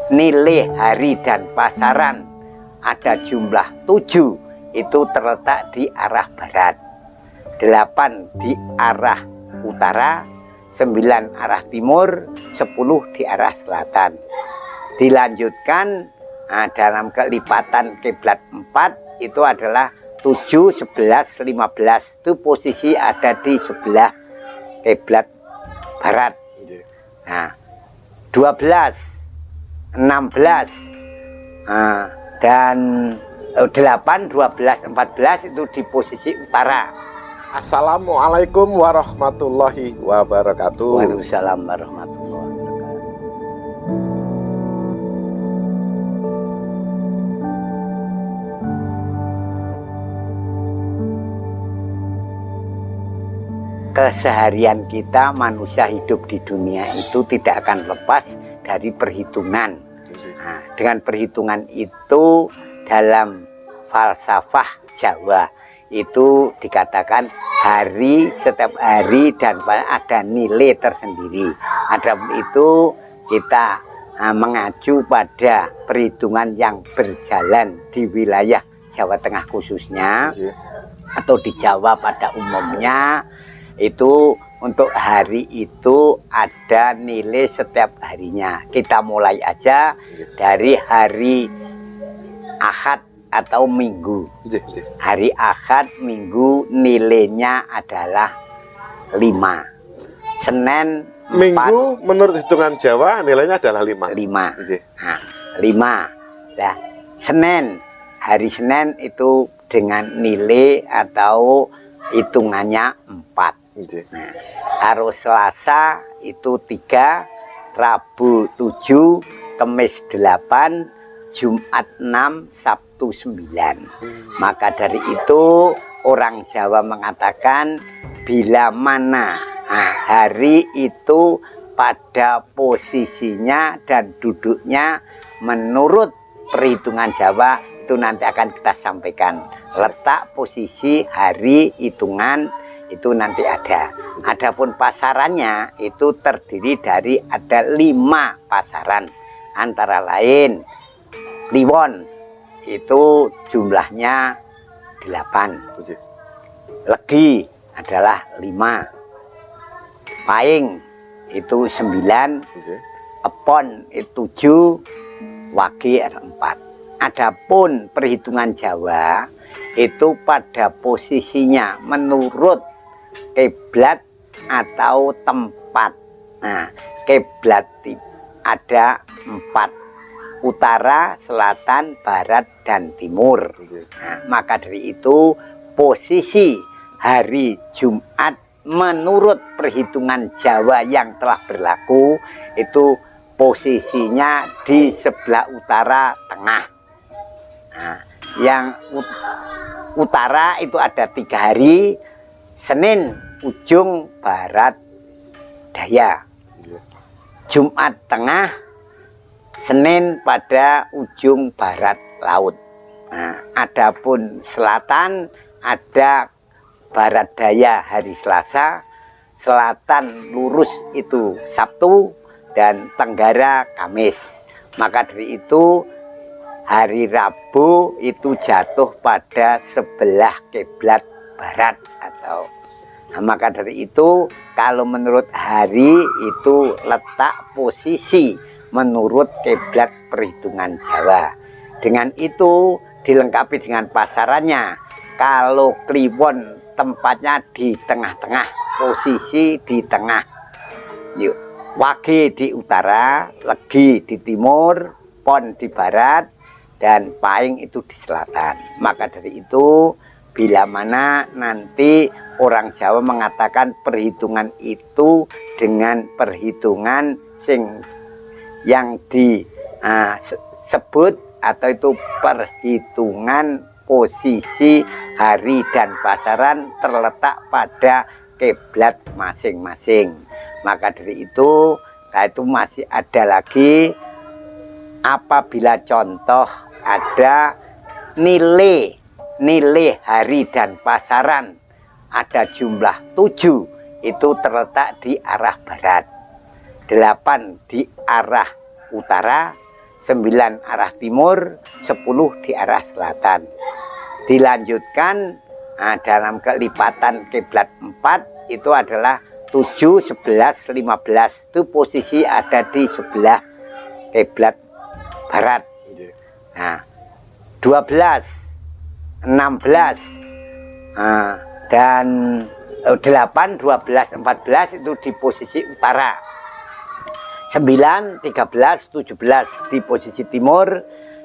nilai hari dan pasaran ada jumlah 7 itu terletak di arah barat, 8 di arah utara, 9 arah timur, 10 di arah selatan. Dilanjutkan dalam kelipatan kiblat 4 itu adalah 7, 11, 15 itu posisi ada di sebelah kiblat barat. Nah, 12, 16 dan 8, 12, 14 itu di posisi utara. Assalamualaikum warahmatullahi wabarakatuh. Waalaikumsalam warahmatullahi wabarakatuh. Keseharian kita manusia hidup di dunia itu tidak akan lepas dari perhitungan. Nah, dengan perhitungan itu dalam falsafah Jawa itu dikatakan hari, setiap hari dan ada nilai tersendiri. Ada itu kita mengacu pada perhitungan yang berjalan di wilayah Jawa Tengah khususnya atau di Jawa pada umumnya. Itu untuk hari itu ada nilai setiap harinya. Kita mulai aja dari hari Ahad atau Minggu. Hari Ahad Minggu nilainya adalah 5. Senin Minggu 4, menurut hitungan Jawa nilainya adalah 5. 5. Nah, 5. Nah, Senin, hari Senin itu dengan nilai atau hitungannya 4. Nah, hari Selasa itu 3, Rabu 7, Kamis 8, Jumat 6, Sabtu 9. Maka dari itu orang Jawa mengatakan bila mana hari itu pada posisinya dan duduknya menurut perhitungan Jawa itu nanti akan kita sampaikan. Letak posisi hari hitungan itu nanti ada. Adapun pasarannya itu terdiri dari ada 5 pasaran, antara lain Kliwon itu jumlahnya 8, Legi adalah 5, Paing itu 9, Epon itu 7, Wage ada 4. Adapun perhitungan Jawa itu pada posisinya menurut kiblat atau tempat. Nah, kiblat ada 4, utara, selatan, barat, dan timur. Nah, maka dari itu posisi hari Jumat menurut perhitungan Jawa yang telah berlaku itu posisinya di sebelah utara tengah. Nah, yang utara itu ada 3 hari, Senin ujung barat daya, Jumat tengah, Senin pada ujung barat laut. Nah, adapun selatan ada barat daya hari Selasa, selatan lurus itu Sabtu, dan tenggara Kamis. Maka dari itu hari Rabu itu jatuh pada sebelah kiblat barat atau maka dari itu kalau menurut hari itu letak posisi menurut kiblat perhitungan Jawa. Dengan itu dilengkapi dengan pasarannya. Kalau Kliwon tempatnya di tengah-tengah, posisi di tengah. Yuk, Wage di utara, Legi di timur, Pon di barat, dan Paing itu di selatan. Maka dari itu bila mana nanti orang Jawa mengatakan perhitungan itu dengan perhitungan yang disebut atau itu perhitungan posisi hari dan pasaran terletak pada kiblat masing-masing. Maka dari itu masih ada lagi apabila contoh ada nilai hari dan pasaran ada jumlah 7 itu terletak di arah barat, 8 di arah utara, 9 arah timur, 10 di arah selatan. Dilanjutkan dalam kelipatan kiblat 4 itu adalah 7, 11, 15. Itu posisi ada di sebelah kiblat barat. Nah, 12, 16 dan 8, 12, 14 itu di posisi utara. 9, 13, 17 di posisi timur,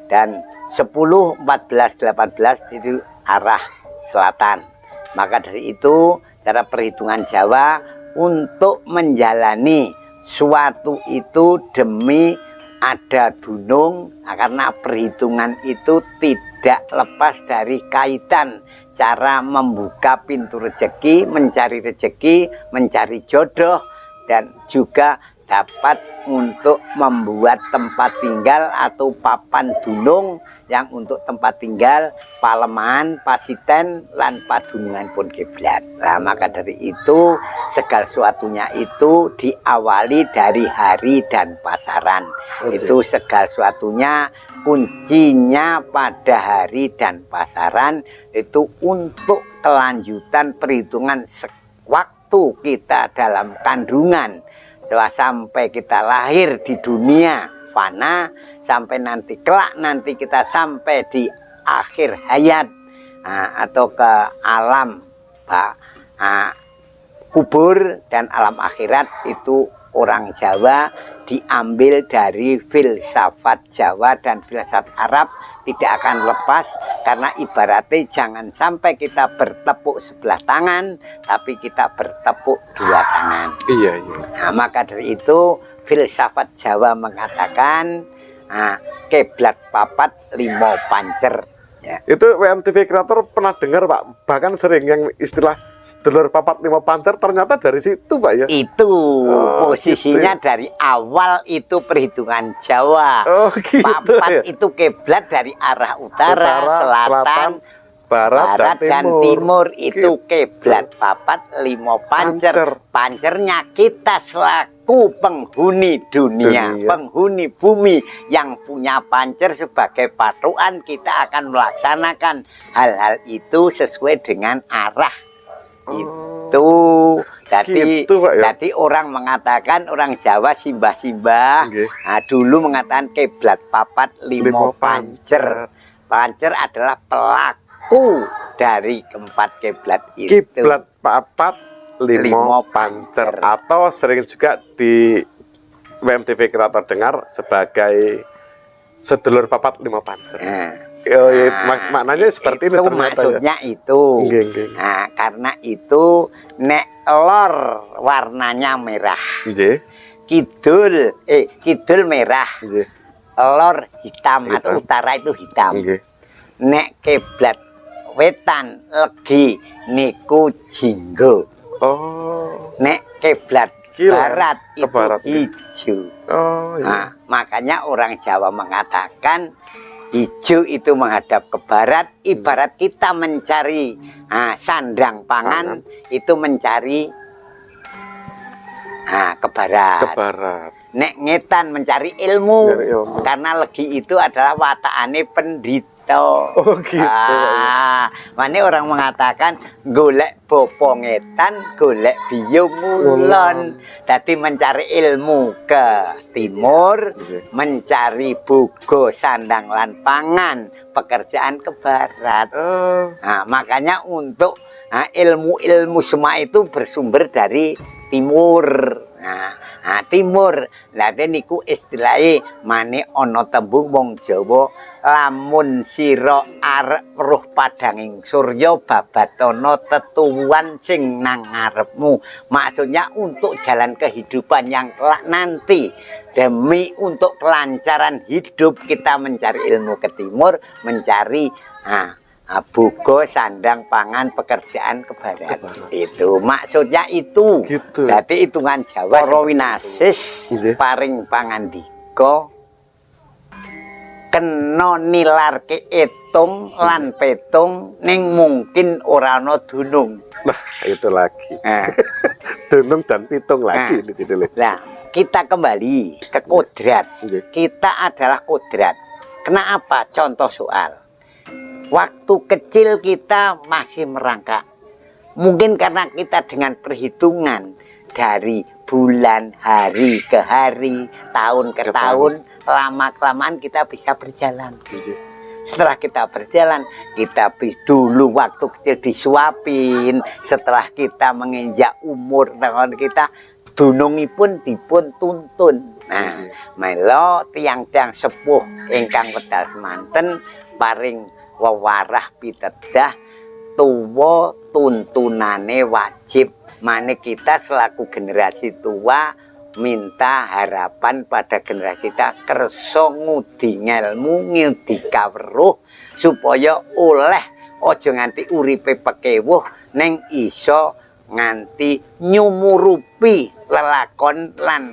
dan 10, 14, 18 itu arah selatan. Maka dari itu cara perhitungan Jawa untuk menjalani suatu itu demi ada dunung, karena perhitungan itu tidak lepas dari kaitan cara membuka pintu rezeki, mencari jodoh, dan juga dapat untuk membuat tempat tinggal atau papan dunung yang untuk tempat tinggal, palemahan, pasiten, lan padunungan pun kiblat. Nah, maka dari itu segala sesuatunya itu diawali dari hari dan pasaran. Itu segala sesuatunya kuncinya pada hari dan pasaran itu untuk kelanjutan perhitungan waktu kita dalam kandungan. Sampai kita lahir di dunia fana, sampai nanti kelak nanti kita sampai di akhir hayat atau ke alam kubur dan alam akhirat, itu orang Jawa diambil dari filsafat Jawa dan filsafat Arab, tidak akan lepas, karena ibaratnya jangan sampai kita bertepuk sebelah tangan tapi kita bertepuk dua tangan. Iya. Nah, maka dari itu filsafat Jawa mengatakan kiblat papat 5 pancer. Ya. Itu WMTV Kreator pernah dengar Pak, bahkan sering yang istilah sedulur papat 5 pancer, ternyata dari situ Pak ya? Itu posisinya gitu. Dari awal itu perhitungan Jawa. Gitu, papat ya? Itu kiblat dari arah utara, selatan, barat dan timur. Itu kiblat papat 5 pancer. Pancernya kita selaku penghuni dunia, penghuni bumi yang punya pancer sebagai patokan, kita akan melaksanakan hal-hal itu sesuai dengan arah itu. Jadi, gitu, Pak, ya? Jadi orang mengatakan, orang Jawa simbah-simbah dulu mengatakan kiblat papat 5 pancer. Pancer adalah pelaku dari keempat kiblat itu. Kiblat papat 5 pancer, atau sering juga di WMTV Kreator dengar sebagai sedulur papat 5 pancer. Maknanya seperti itu maksudnya ya? Itu. Nah, karena itu nek lor warnanya merah. Kidul merah. Lor hitam atau utara itu hitam. Nek kiblat wetan legi niku jinggo. Nek kiblat barat itu hijau. Nah, makanya orang Jawa mengatakan hijau itu menghadap ke barat, ibarat kita mencari sandang pangan itu mencari ke barat. Nek ngetan mencari ilmu, karena legi itu adalah wataane pendito. Mana orang mengatakan golek bopo ngetan, golek biyo ngulon. Jadi mencari ilmu ke timur, mencari bugo sandang lan pangan, pekerjaan ke barat. Nah, makanya untuk ilmu-ilmu semua itu bersumber dari timur. Timur. Lah niku istilahnya mane ana tembung wong Jawa, lamun sira arep weruh padanging surya babatono tetuwuhan sing nang ngarepmu. Maksudnya untuk jalan kehidupan yang kelak nanti, demi untuk kelancaran hidup kita mencari ilmu ke timur, mencari bugo sandang pangan pekerjaan ke barat. Itu maksudnya itu. Jadi hitungan Jawa Rawinasis paring pangandika kena nilarke etung lan petung ning mungkin ora ana dunung. Nah, itu lagi. Dunung dan pitung lagi ini judulnya. Nah, kita kembali ke kodrat. Kita adalah kodrat. Kenapa? Contoh soal. Waktu kecil kita masih merangkak. Mungkin karena kita dengan perhitungan dari bulan, hari ke hari, tahun ke tahun, lama-kelamaan kita bisa berjalan. Setelah kita berjalan, kita dulu waktu kecil disuapin. Setelah kita menginjak umur tahun kita, dunungipun dipun tuntun. Nah, melo tiang-tiang sepuh ingkang wedal semanten paring wewarah pitedah tuwa tuntunane wajib. Mane kita selaku generasi tua minta harapan pada generasi kita kersa ngudi ngelmu ngudi kawruh supaya oleh aja nganti uripe pekewuh neng iso nganti nyumurupi lelakon lan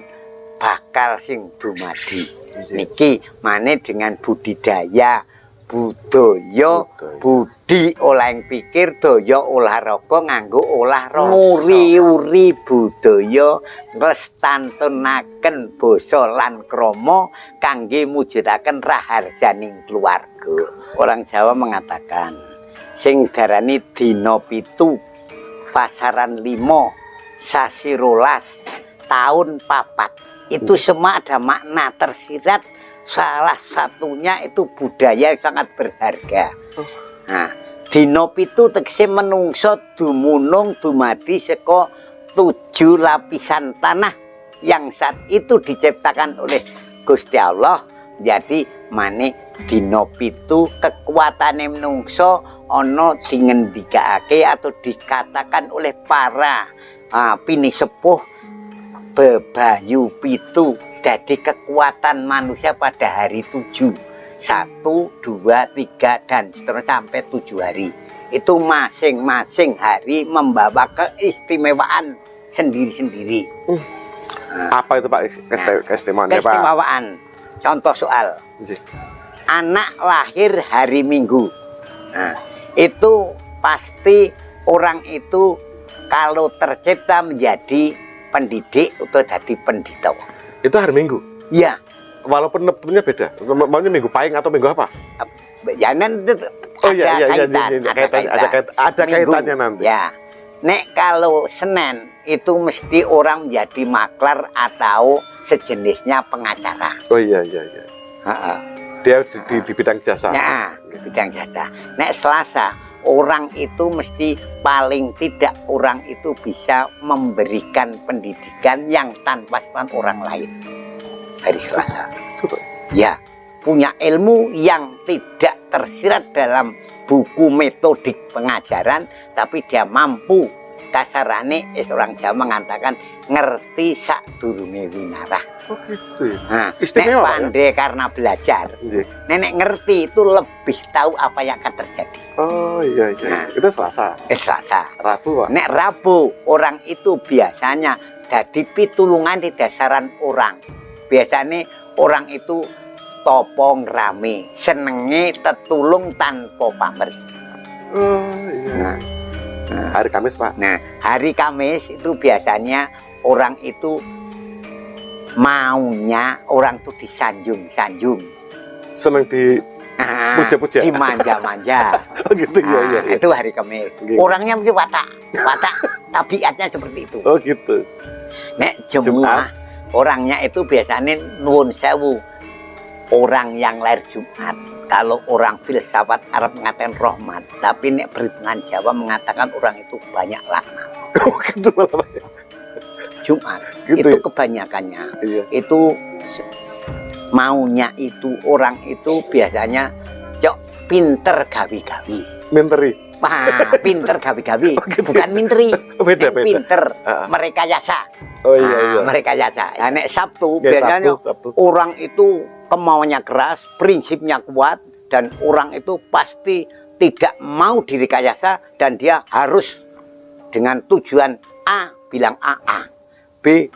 bakal sing dumadi. Niki mane dengan budidaya budaya budi olah pikir daya olahraga nganggo olahraga uri budaya nglestantunaken basa lan krama kangge mujudaken raharjaning keluarga. Orang Jawa mengatakan sing darani dina 7 pasaran 5 sasi 12 tahun 4 itu semua ada makna tersirat. Salah satunya itu budaya yang sangat berharga. Nah, dina 7 tegese menungso dumunung dumadi saka 7 lapisan tanah yang saat itu diciptakan oleh Gusti Allah. Jadi mane dina 7 kekuatane menungso ana dingendikake atau dikatakan oleh para pinisepuh bebayu 7. Jadi kekuatan manusia pada hari 7 1, 2, 3 dan seterusnya sampai 7 hari. Itu masing-masing hari membawa keistimewaan sendiri-sendiri. Apa itu Pak keistimewaannya Pak? Keistimewaan. Contoh soal. Anak lahir hari Minggu. Nah, itu pasti orang itu kalau tercipta menjadi pendidik atau jadi pendeta. Itu hari Minggu? Iya. Walaupun nebutnya beda. Maunya Minggu Pahing atau Minggu apa? Ya nanti ada kaitannya nanti. Ya. Nek kalau Senin itu mesti orang menjadi maklar atau sejenisnya pengacara. Oh iya. Dia di bidang jasa. Ya, di bidang jasa. Nek Selasa orang itu mesti paling tidak orang itu bisa memberikan pendidikan yang tanpa peran orang lain. Hari Selasa. Ya, punya ilmu yang tidak tersirat dalam buku metodik pengajaran, tapi dia mampu kasarane orang Jawa mengatakan ngerti sadurunge winarah. Oh gitu ya. Nah, istimewa pandai karena belajar. Nenek ngerti itu lebih tahu apa yang akan terjadi. Oh iya. Nah, itu Selasa. Selasa. Rabu Pak. Nek Rabu orang itu biasanya dadi pitulungan di dasaran orang. Biasanya orang itu topong rame, senenge tetulung tanpa pamrih. Oh iya. Nah, hari Kamis Pak. Nah, hari Kamis itu biasanya orang itu maunya orang itu disanjung-sanjung. Seneng di puja-puja. Dimanja-manja. Oh gitu ya. Itu hari Kamis. Gitu. Orangnya mesti watak tabiatnya seperti itu. Oh gitu. Nek Jumat orangnya itu biasanya nuwun sewu. Orang yang lahir Jumat, kalau orang filsafat Arab mengatakan rahmat, tapi nek perhitungan Jawa mengatakan orang itu banyak laknat. Oh gitu malah. Jumat gitu itu ya? Kebanyakannya iya. Itu maunya itu orang itu biasanya pinter gawi-gawi. Minteri. Wah, pinter gawi-gawi. Oh, gitu. Bukan minteri. Beda. Pinter. Mereka yasa. Oh iya. Mereka yasa. Ya, nek Sabtu ya, biasanya Sabtu. Orang itu kemauannya keras, prinsipnya kuat, dan orang itu pasti tidak mau direkayasa dan dia harus dengan tujuan A bilang A, B.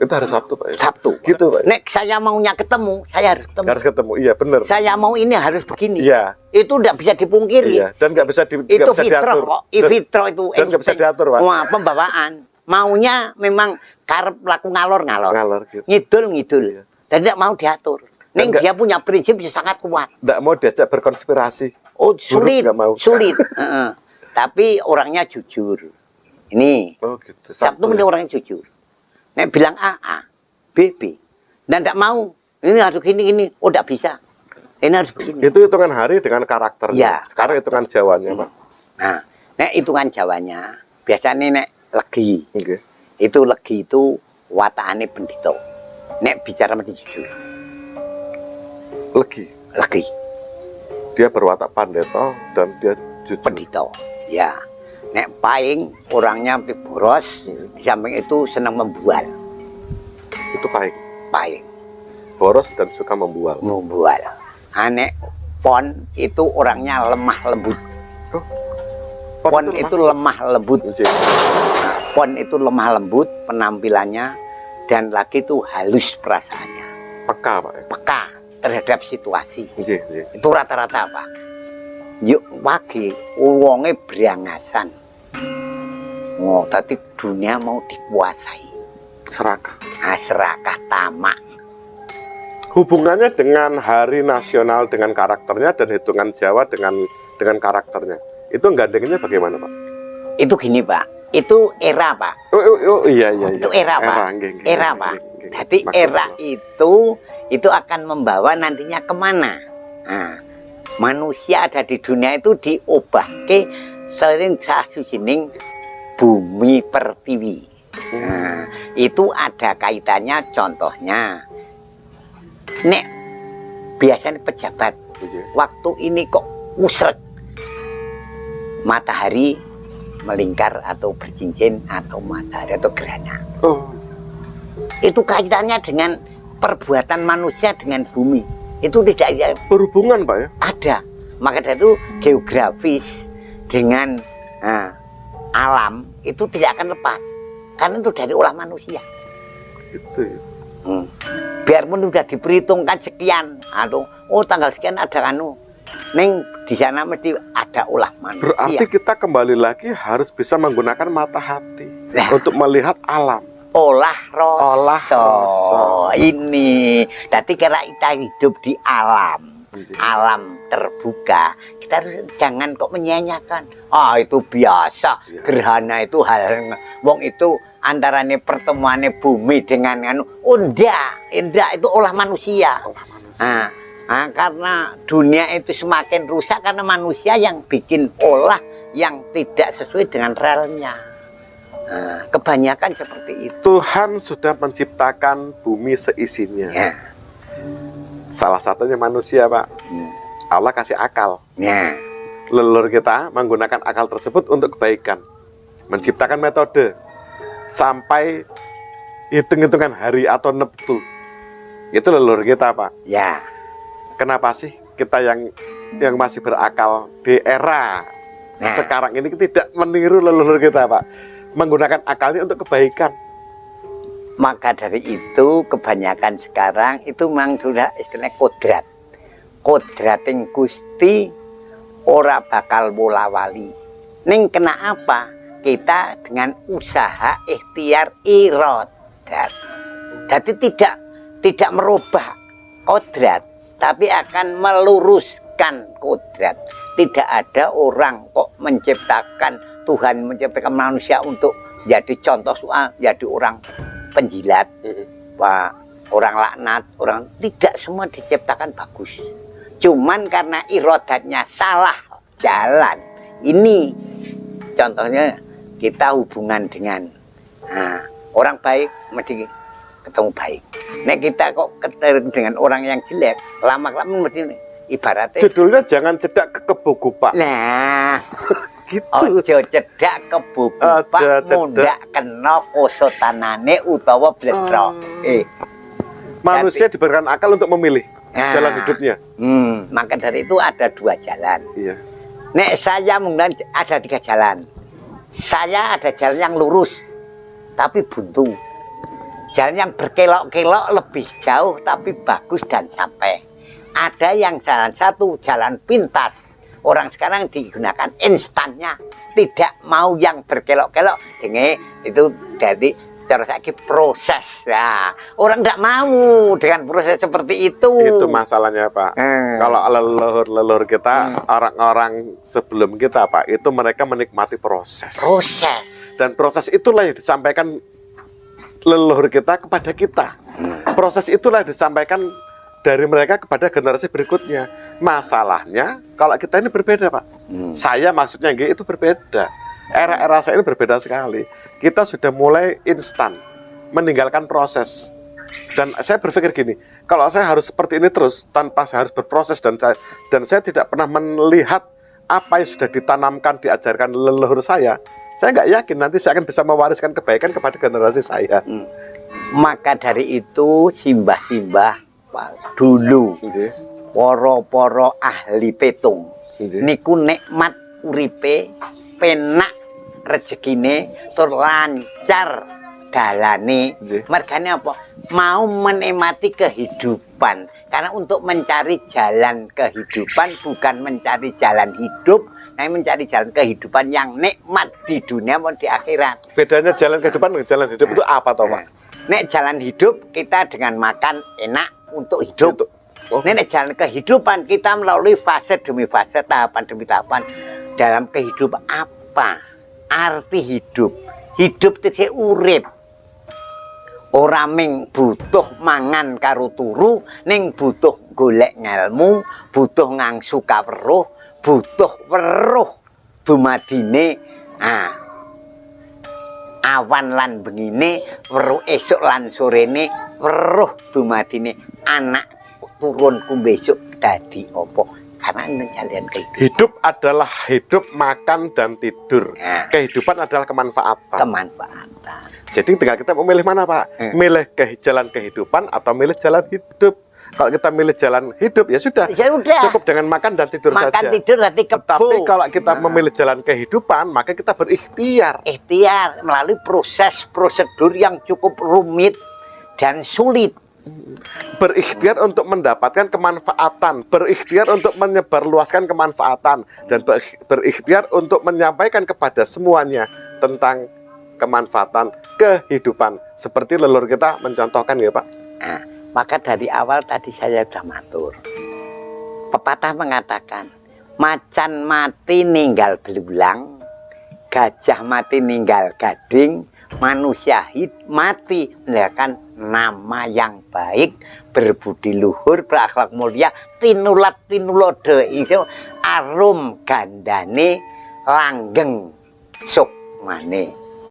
Itu hari Sabtu Pak. Sabtu. Gitu Pak. Nek saya maunya ketemu, saya harus ketemu. Harus ketemu, iya benar. Saya mau ini harus begini. Iya. Itu tidak bisa dipungkiri. Iya. Dan nggak bisa itu fitrah kok. Fitrah itu. Dan nggak bisa diatur Pak. Wah, pembawaan. maunya memang karep laku ngalor-ngalor. Ngalor gitu. Ngidul-ngidul. Iya. Dan tidak mau diatur. Dan Ning dia punya prinsip yang sangat kuat. Nggak mau diajak berkonspirasi. Oh, sulit. nggak mau. Sulit. Heeh. Tapi orangnya jujur. Ini. Oh gitu. Sabtu ini orangnya jujur. Nek bilang A, B, B. Dan tidak mau. Ini harus gini. Oh, tidak bisa. Ini harus begini. Itu hitungan hari dengan karakternya. Ya, Sekarang hitungan Jawanya, Pak. Nah, nek hitungan Jawanya, biasanya nek legi. Oke. Itu legi itu watakane pendito. Nek bicara mesti jujur. Legi. Legi. Dia berwatak pandeto dan dia jujur. Pendito. Ya. Nek paing orangnya boros, di samping itu senang membual. Itu baik. Paing. Boros dan suka membual. Membual. Nek pon itu orangnya lemah lembut. Oh, Pon itu lemah lembut. Iya. Nah, pon itu lemah lembut penampilannya dan lagi itu halus perasaannya. Peka, Pak. Peka terhadap situasi. Iya, iya. Itu rata-rata Pak. Yuk wage wonge brangasan. Oh, tadi dunia mau dikuasai. Serakah. Nah, serakah tamak. Hubungannya dengan hari nasional dengan karakternya dan hitungan Jawa dengan karakternya. Itu gandengnya bagaimana, Pak? Itu gini Pak. Itu era Pak. Oh, iya. Itu era Pak. Nggih, Era nggih, Pak. nggih. Jadi Maksudnya era apa? itu akan membawa nantinya kemana? Nah, manusia ada di dunia itu diobahke sering sasujining bumi pertiwi. Nah, itu ada kaitannya contohnya. Nek biasanya pejabat Iya. waktu ini kok musrek matahari melingkar atau bercincin atau matahari atau gerhana. Oh, Itu kaitannya dengan perbuatan manusia dengan bumi. Itu tidak berhubungan, Pak ya? ada. Maka dari itu geografis dengan alam itu tidak akan lepas. Karena itu dari ulah manusia. Itu ya. Biarpun sudah diperhitungkan sekian, atau tanggal sekian ada neng di sana mesti ada ulah manusia. Berarti kita kembali lagi harus bisa menggunakan mata hati Nah. untuk melihat alam. Olah Olah rasa. Ini. Jadi kira kita hidup di alam. Iya. Alam terbuka. Kita harus jangan kok menyanyikan. Ah itu biasa. Biasa. Gerhana itu hal wong itu antarane pertemuannya bumi dengan indah itu olah manusia. Olah manusia. Karena dunia itu semakin rusak karena manusia yang bikin olah yang tidak sesuai dengan relnya. Kebanyakan seperti itu. Tuhan sudah menciptakan bumi seisinya. Ya. Salah satunya manusia, Pak. Allah kasih akal. Ya. Leluhur kita menggunakan akal tersebut untuk kebaikan. Menciptakan metode sampai hitung-hitungan hari atau neptu. Itu leluhur kita, Pak. Ya. Kenapa sih kita yang masih berakal di era sekarang ini tidak meniru leluhur kita, Pak? Menggunakan akalnya untuk kebaikan. Maka dari itu kebanyakan sekarang itu memang sudah istilahnya kodrat. Kodrating Gusti ora bakal bola wali. Ning kena apa? Kita dengan usaha ikhtiar irodat. Jadi tidak merubah kodrat, tapi akan meluruskan kodrat. Tidak ada orang kok menciptakan, Tuhan menciptakan manusia untuk jadi contoh soal, jadi orang penjilat, orang laknat, orang tidak semua diciptakan bagus. Cuman karena irodatnya salah jalan. Ini contohnya kita hubungan dengan orang baik mesti ketemu baik. Nek kita kok ketemu dengan orang yang jelek, lama-lama mesti ibaratnya. Judulnya jangan cedak ke kebuku, Pak. Nah, Gitu. ojo cedak ke buku Pak, mundak kena kosotanane utawa bledrok. Manusia diberikan akal untuk memilih jalan hidupnya. Maka dari itu ada dua jalan. Iya. Nek saya mungkin ada 3 jalan. Saya ada jalan yang lurus, tapi buntu. Jalan yang berkelok-kelok lebih jauh, tapi bagus dan sampai. Ada yang jalan satu, jalan pintas. Orang sekarang digunakan instannya, tidak mau yang berkelok-kelok. Dengan itu dari cara saya proses. Nah, orang tidak mau dengan proses seperti itu. Itu masalahnya Pak. Kalau leluhur kita, orang-orang sebelum kita Pak, itu mereka menikmati proses. Dan proses itulah yang disampaikan leluhur kita kepada kita. Proses itulah yang disampaikan dari mereka kepada generasi berikutnya. Masalahnya kalau kita ini berbeda Pak. Saya maksudnya itu berbeda. Era-era saya ini berbeda sekali. Kita sudah mulai instan, meninggalkan proses. Dan saya berpikir gini, kalau saya harus seperti ini terus tanpa saya harus berproses, dan saya tidak pernah melihat apa yang sudah ditanamkan, diajarkan leluhur saya nggak yakin nanti saya akan bisa mewariskan kebaikan kepada generasi saya. Maka dari itu simbah-simbah dulu, poro-poro ahli petung, niku nikmat uripe, penak rezekine, tur lancar dalane. Mergane apa? Mau menikmati kehidupan. Karena untuk mencari jalan kehidupan bukan mencari jalan hidup, tapi mencari jalan kehidupan yang nikmat di dunia maupun di akhirat. Bedanya jalan kehidupan dengan jalan hidup itu apa toh Pak? Nek jalan hidup kita dengan makan enak untuk hidup. Nek jalan kehidupan kita melalui fase demi fase, tahapan demi tahapan. Dalam kehidupan apa arti hidup? Hidup itu urip. Ora ming butuh mangan karo turu, ning butuh golek ngelmu, butuh ngangsu kaweruh, butuh weruh dumadine awan lan bengine, weruh esuk lan sorene, weruh dumadine anak turunku besok dadi apa. Karena kalian kehidupan. Hidup adalah hidup, makan dan tidur. Kehidupan adalah kemanfaatan. Jadi tinggal kita memilih mana Pak? Milih jalan kehidupan atau milih jalan hidup. Kalau kita milih jalan hidup ya sudah. Cukup dengan makan dan tidur saja. Tidur nanti kebo. Tapi kalau kita memilih jalan kehidupan, maka kita berikhtiar. Ikhtiar melalui proses prosedur yang cukup rumit dan sulit. Berikhtiar untuk mendapatkan kemanfaatan, berikhtiar untuk menyebarluaskan kemanfaatan, dan berikhtiar untuk menyampaikan kepada semuanya tentang kemanfaatan kehidupan. Seperti leluhur kita mencontohkan ya Pak. Maka dari awal tadi saya sudah matur. Pepatah mengatakan, macan mati ninggal belulang, gajah mati ninggal gading, manusia mati meninggalkan nama yang baik, berbudi luhur, berakhlak mulia, tinulat tinulode, itu arum gandane langgeng sukmane.